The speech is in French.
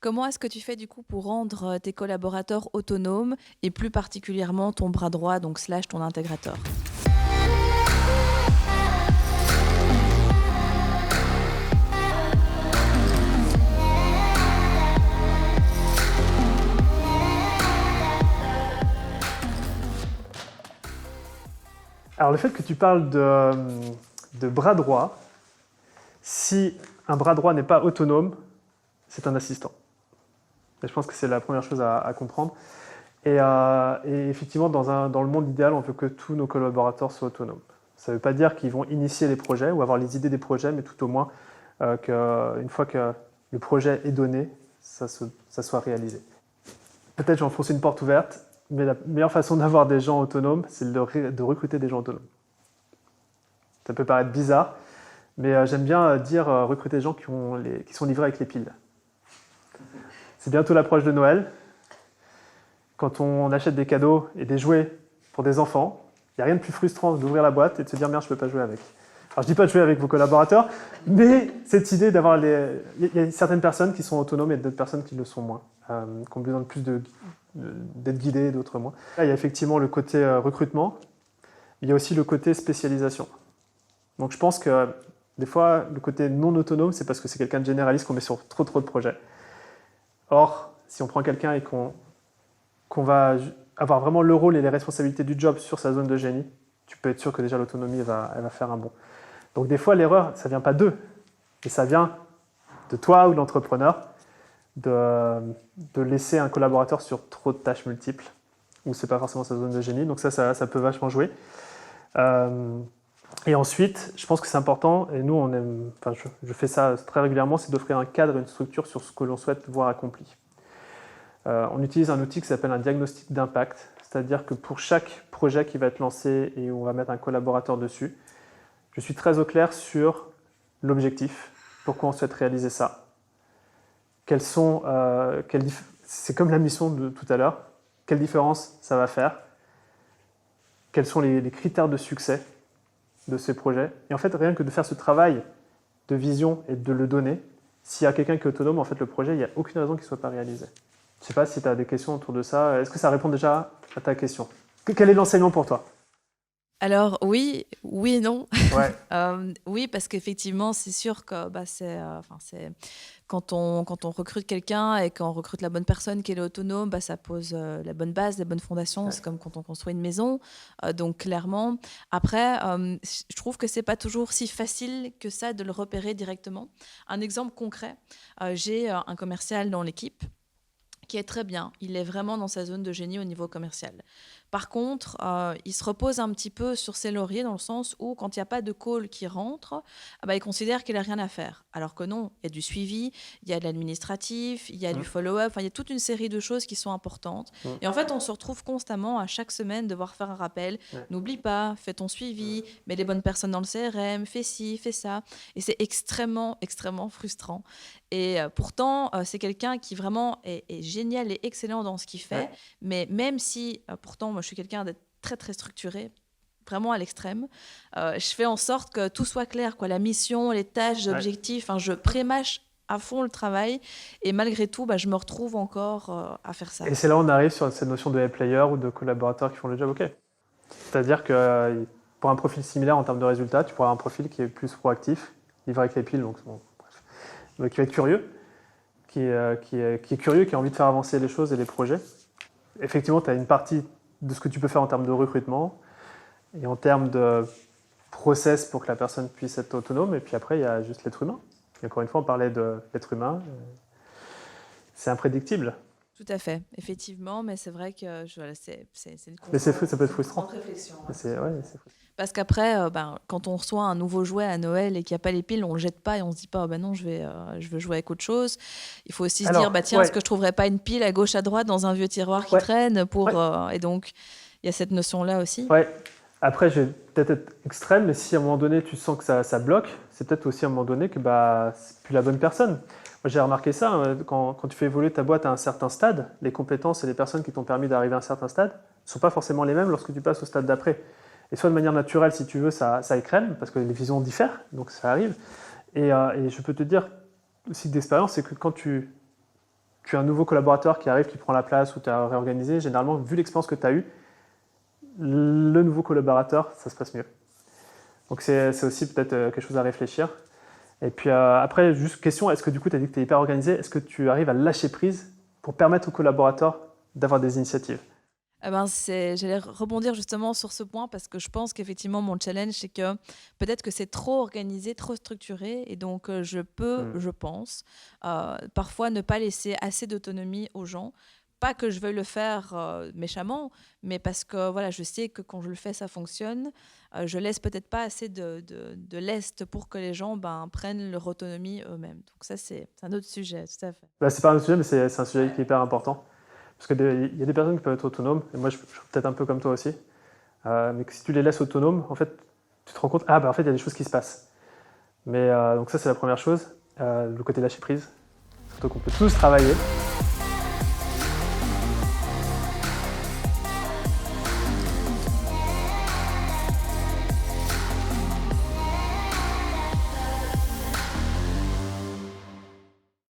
Comment est-ce que tu fais du coup pour rendre tes collaborateurs autonomes et plus particulièrement ton bras droit, donc slash ton intégrateur? Alors, le fait que tu parles de bras droit, si un bras droit n'est pas autonome, c'est un assistant. Et je pense que c'est la première chose à comprendre. Et effectivement, dans le monde idéal, on veut que tous nos collaborateurs soient autonomes. Ça ne veut pas dire qu'ils vont initier les projets ou avoir les idées des projets, mais tout au moins qu'une fois que le projet est donné, ça soit réalisé. Peut-être j'enfonce une porte ouverte, mais la meilleure façon d'avoir des gens autonomes, c'est de recruter des gens autonomes. Ça peut paraître bizarre, mais j'aime bien dire recruter des gens qui sont livrés avec les piles. C'est bientôt l'approche de Noël. Quand on achète des cadeaux et des jouets pour des enfants, il n'y a rien de plus frustrant d'ouvrir la boîte et de se dire « merde, je ne peux pas jouer avec ». Alors, je ne dis pas de jouer avec vos collaborateurs, mais cette idée d'avoir les... Il y a certaines personnes qui sont autonomes et d'autres personnes qui le sont moins, qui ont besoin de plus d'être guidées, d'autres moins. Là, il y a effectivement le côté recrutement, il y a aussi le côté spécialisation. Donc je pense que des fois, le côté non autonome, c'est parce que c'est quelqu'un de généraliste qu'on met sur trop de projets. Or, si on prend quelqu'un et qu'on va avoir vraiment le rôle et les responsabilités du job sur sa zone de génie, tu peux être sûr que déjà l'autonomie, elle va faire un bond. Donc des fois, l'erreur, ça ne vient pas d'eux, mais ça vient de toi ou de l'entrepreneur de laisser un collaborateur sur trop de tâches multiples, où ce n'est pas forcément sa zone de génie. Donc ça peut vachement jouer. Et ensuite, je pense que c'est important, et nous, je fais ça très régulièrement, c'est d'offrir un cadre, une structure sur ce que l'on souhaite voir accompli. On utilise un outil qui s'appelle un diagnostic d'impact, c'est-à-dire que pour chaque projet qui va être lancé et où on va mettre un collaborateur dessus, je suis très au clair sur l'objectif, pourquoi on souhaite réaliser ça. C'est comme la mission de tout à l'heure, quelle différence ça va faire, quels sont les critères de succès de ces projets. Et en fait, rien que de faire ce travail de vision et de le donner, s'il y a quelqu'un qui est autonome, en fait, le projet, il n'y a aucune raison qu'il ne soit pas réalisé. Je ne sais pas si tu as des questions autour de ça. Est-ce que ça répond déjà à ta question? Quel est l'enseignement pour toi? Alors oui, oui et non. Ouais. Oui, parce qu'effectivement, c'est sûr que c'est quand on recrute quelqu'un et qu'on recrute la bonne personne qui est autonome, ça pose la bonne base, la bonne fondation. Ouais. C'est comme quand on construit une maison. Donc clairement, après, je trouve que c'est pas toujours si facile que ça de le repérer directement. Un exemple concret, j'ai un commercial dans l'équipe qui est très bien. Il est vraiment dans sa zone de génie au niveau commercial. Par contre, il se repose un petit peu sur ses lauriers dans le sens où quand il n'y a pas de call qui rentre, il considère qu'il n'a rien à faire. Alors que non, il y a du suivi, il y a de l'administratif, il y a du follow-up, il y a toute une série de choses qui sont importantes. Et en fait, on se retrouve constamment à chaque semaine devoir faire un rappel. N'oublie pas, fais ton suivi, mets les bonnes personnes dans le CRM, fais ci, fais ça. Et c'est extrêmement, extrêmement frustrant. Et pourtant, c'est quelqu'un qui vraiment est génial et excellent dans ce qu'il fait. Mais même si, pourtant, moi, je suis quelqu'un d'être très, très structuré, vraiment à l'extrême, je fais en sorte que tout soit clair, quoi. La mission, les tâches, les objectifs, je prémâche à fond le travail. Et malgré tout, je me retrouve encore à faire ça. Et c'est là où on arrive sur cette notion de player ou de collaborateurs qui font le job OK. C'est-à-dire que pour un profil similaire en termes de résultats, tu pourras avoir un profil qui est plus proactif, livré avec les piles, donc bon, bref, qui va être curieux, qui est curieux, qui a envie de faire avancer les choses et les projets. Effectivement, tu as une partie de ce que tu peux faire en termes de recrutement et en termes de process pour que la personne puisse être autonome. Et puis après, il y a juste l'être humain. Et encore une fois, on parlait de l'être humain. C'est imprédictible. Tout à fait, effectivement, mais c'est vrai que c'est une Mais ça peut être frustrant. réflexion. C'est frustrant. Parce qu'après, quand on reçoit un nouveau jouet à Noël et qu'il n'y a pas les piles, on ne le jette pas et on ne se dit pas non, je veux jouer avec autre chose. Il faut aussi se dire, tiens, est-ce que je ne trouverais pas une pile à gauche, à droite dans un vieux tiroir qui traîne pour, et donc, il y a cette notion-là aussi. Ouais. Après, je vais peut-être être extrême, mais si à un moment donné, tu sens que ça bloque, c'est peut-être aussi à un moment donné que c'est plus la bonne personne. Moi, j'ai remarqué ça, quand tu fais évoluer ta boîte à un certain stade, les compétences et les personnes qui t'ont permis d'arriver à un certain stade ne sont pas forcément les mêmes lorsque tu passes au stade d'après. Et soit de manière naturelle, si tu veux, ça écrème, parce que les visions diffèrent, donc ça arrive. Et je peux te dire aussi d'expérience, c'est que quand tu puis un nouveau collaborateur qui arrive, qui prend la place ou tu as réorganisé, généralement, vu l'expérience que tu as eue, le nouveau collaborateur, ça se passe mieux. Donc c'est aussi peut-être quelque chose à réfléchir. Et puis après, juste question, est-ce que du coup, tu as dit que tu es hyper organisé, est-ce que tu arrives à lâcher prise pour permettre aux collaborateurs d'avoir des initiatives? Eh ben, j'allais rebondir justement sur ce point parce que je pense qu'effectivement, mon challenge, c'est que peut-être que c'est trop organisé, trop structuré. Et donc, je peux, Hmm. je pense, parfois ne pas laisser assez d'autonomie aux gens. Pas que je veuille le faire méchamment, mais parce que voilà, je sais que quand je le fais, ça fonctionne. Je laisse peut-être pas assez de lest pour que les gens prennent leur autonomie eux-mêmes. Donc ça, c'est un autre sujet, tout à fait. Bah, c'est pas un sujet, mais c'est un sujet qui est hyper important. Parce qu'il y a des personnes qui peuvent être autonomes, et moi je suis peut-être un peu comme toi aussi, mais que si tu les laisses autonomes, en fait, tu te rends compte, en fait, il y a des choses qui se passent. Mais donc ça, c'est la première chose, le côté lâcher prise, surtout qu'on peut tous travailler.